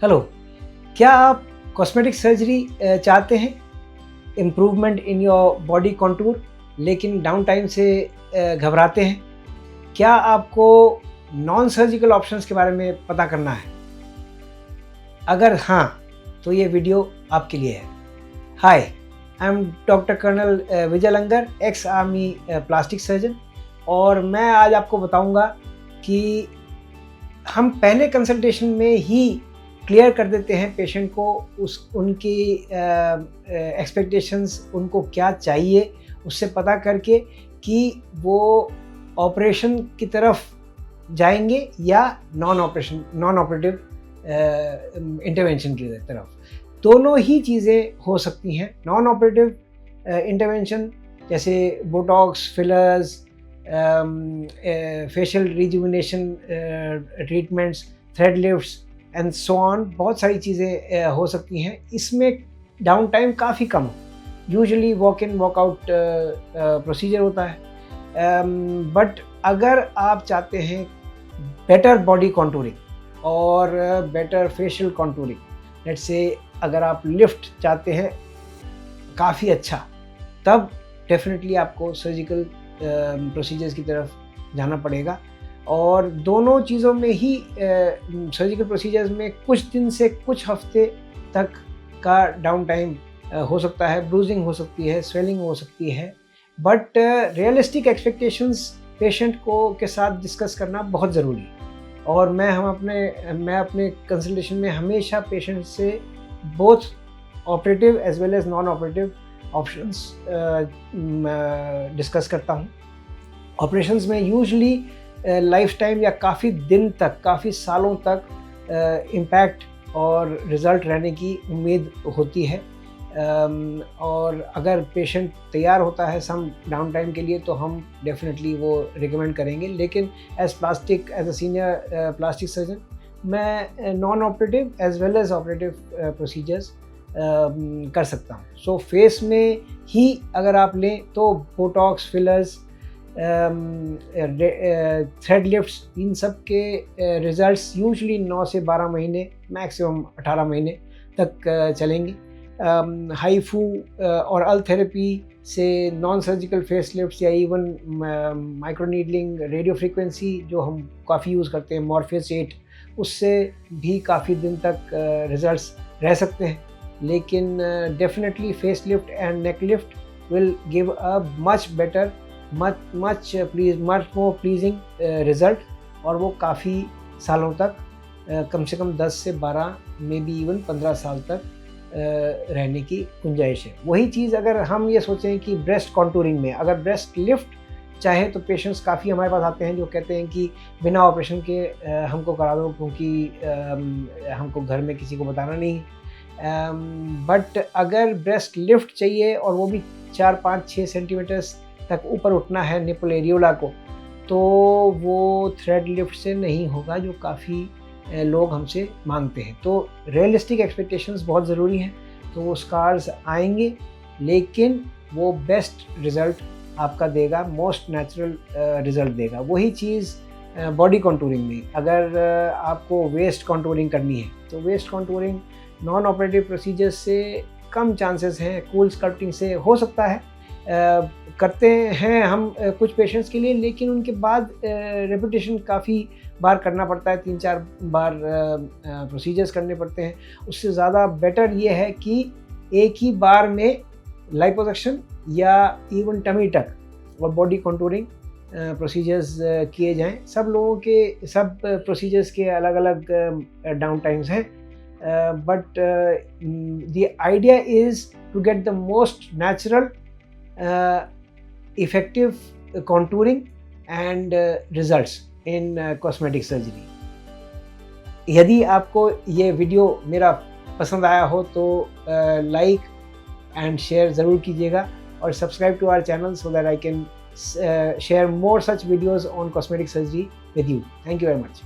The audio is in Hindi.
हेलो, क्या आप कॉस्मेटिक सर्जरी चाहते हैं? Improvement in your body contour, लेकिन डाउन टाइम से घबराते हैं? क्या आपको नॉन सर्जिकल ऑप्शंस के बारे में पता करना है? अगर हाँ, तो ये वीडियो आपके लिए है। Hi, I am doctor colonel Vijay Langar, ex army plastic surgeon, और मैं आज आपको बताऊंगा कि हम पहले कंसल्टेशन में ही क्लियर कर देते हैं पेशेंट को उनकी एक्सपेक्टेशंस, उनको क्या चाहिए, उससे पता करके कि वो ऑपरेशन की तरफ जाएंगे या नॉन ऑपरेटिव इंटरवेंशन की तरफ। दोनों ही चीज़ें हो सकती हैं। नॉन ऑपरेटिव इंटरवेंशन जैसे Botox, fillers, facial rejuvenation treatments, thread lifts and so on, बहुत सारी चीज़ें हो सकती हैं। इसमें डाउन टाइम काफ़ी कम, usually walk in walk out procedure होता है। बट अगर आप चाहते हैं बेटर बॉडी कॉन्टूरिंग और better facial contouring, let's say अगर आप लिफ्ट चाहते हैं काफ़ी अच्छा, तब डेफिनेटली आपको सर्जिकल प्रोसीजर्स की तरफ जाना पड़ेगा। और दोनों चीज़ों में ही सर्जिकल प्रोसीजर्स में कुछ दिन से कुछ हफ्ते तक का डाउन टाइम हो सकता है, ब्रूजिंग हो सकती है, स्वेलिंग हो सकती है। बट रियलिस्टिक एक्सपेक्टेशंस पेशेंट को के साथ डिस्कस करना बहुत ज़रूरी है। और मैं अपने कंसल्टेशन में हमेशा पेशेंट से both operative as well as non operative options discuss करता हूँ। ऑपरेशंस में यूजुअली लाइफ टाइम या काफ़ी दिन तक, काफ़ी सालों तक इम्पैक्ट और रिज़ल्ट रहने की उम्मीद होती है। और अगर पेशेंट तैयार होता है सम डाउन टाइम के लिए, तो हम डेफिनेटली वो रिकमेंड करेंगे। लेकिन as a senior plastic surgeon, मैं non operative as well as operative procedures कर सकता हूँ। सो फेस में ही अगर आप लें तो बोटॉक्स, फिलर्स, थ्रेड लिफ्ट्स, इन सब के रिज़ल्ट्स यूजुअली 9 से 12 महीने, मैक्सिमम 18 महीने तक चलेंगे। हाईफू और अल थेरेपी से नॉन सर्जिकल फेस लिफ्ट्स या इवन माइक्रोनीडलिंग, रेडियो फ्रीक्वेंसी जो हम काफ़ी यूज़ करते हैं, मॉर्फियस 8, उससे भी काफ़ी दिन तक रिज़ल्ट्स रह सकते हैं। लेकिन definitely face lift and neck lift will give a much better, much more pleasing result, और वो काफ़ी सालों तक, कम से कम 10 से 12, मे बी इवन 15 साल तक रहने की गुंजाइश है। वही चीज़ अगर हम ये सोचें कि ब्रेस्ट कॉन्टूरिंग में अगर ब्रेस्ट लिफ्ट चाहे, तो पेशेंट्स काफ़ी हमारे पास आते हैं जो कहते हैं कि बिना ऑपरेशन के हमको करा दो, क्योंकि हमको घर में किसी को बताना नहीं। बट अगर ब्रेस्ट लिफ्ट चाहिए और वो भी 4, 5, 6 सेंटीमीटर्स तक ऊपर उठना है निपल एरियोला को, तो वो थ्रेड लिफ्ट से नहीं होगा, जो काफ़ी लोग हमसे मांगते हैं। तो रियलिस्टिक एक्सपेक्टेशंस बहुत ज़रूरी हैं। तो वो स्कार्स आएंगे, लेकिन वो बेस्ट रिज़ल्ट आपका देगा, मोस्ट नेचुरल रिज़ल्ट देगा। वही चीज़ बॉडी कॉन्टूरिंग में, अगर आपको वेस्ट कॉन्टूरिंग करनी है, तो waist contouring non operative procedures से कम चांसेस हैं, कूल स्कल्पटिंग से हो सकता है। करते हैं हम कुछ पेशेंट्स के लिए, लेकिन उनके बाद रेपिटेशन काफ़ी बार करना पड़ता है, 3-4 बार प्रोसीजर्स करने पड़ते हैं। उससे ज़्यादा बेटर ये है कि एक ही बार में लाइपोसक्शन या इवन टमी टक और बॉडी कॉन्टूरिंग प्रोसीजर्स किए जाएं। सब लोगों के सब प्रोसीजर्स के अलग अलग डाउन टाइम्स हैं, but the idea is to get the most natural effective contouring and results in cosmetic surgery। यदि आपको ये वीडियो मेरा पसंद आया हो तो लाइक एंड शेयर ज़रूर कीजिएगा, और subscribe to our channel so that I can share more such videos on cosmetic surgery with you. Thank you very much.